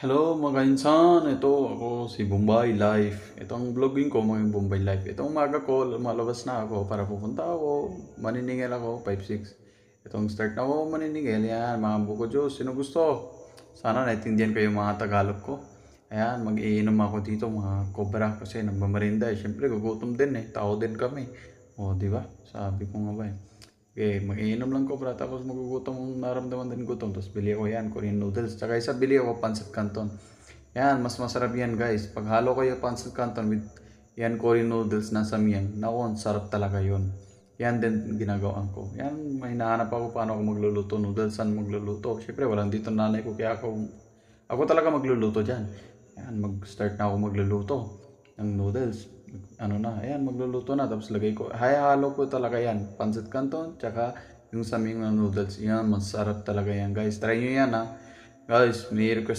Hello mga insan, ito ako si Bombay Life. Ito ang vlogging ko mga Bombay Life. Itong umaga ko, lumalabas na ako para pupunta ako. Maniningil ako, 5-6. Itong start na ako maniningil, yan mga buko Diyos, sino gusto? Sana naintindihan ko yung mga Tagalog ko. Ayan, mag-iinom ako dito mga cobra kasi nagmamarinda eh. Siyempre gugutom din eh, tao din kami. O, di ba? Sabi ko nga ba eh. Okay, mag-iinom lang cobra tapos magugutom kung naramdaman din gutom. Tapos bili ako yan, Korean noodles. Tsaka isa bili ako pancit canton. Yan, mas masarap yan guys. Pag halo kayo pancit canton with yan Korean noodles na samyang. Naku, sarap talaga yon. Yan din ginagawaan ko. Yan, may hinahanap ako paano ako magluluto noodles. Saan magluluto? Siyempre, walang dito nanay ko kaya ako talaga magluluto dyan. Yan, mag-start na ako magluluto ng noodles. Ano na, ayan, magluluto na. Tapos lagay ko, halo ko talaga yan. Pancit canton, tsaka yung saming na noodles. Yan, masarap talaga yan guys. Try nyo yan ha. Guys, may request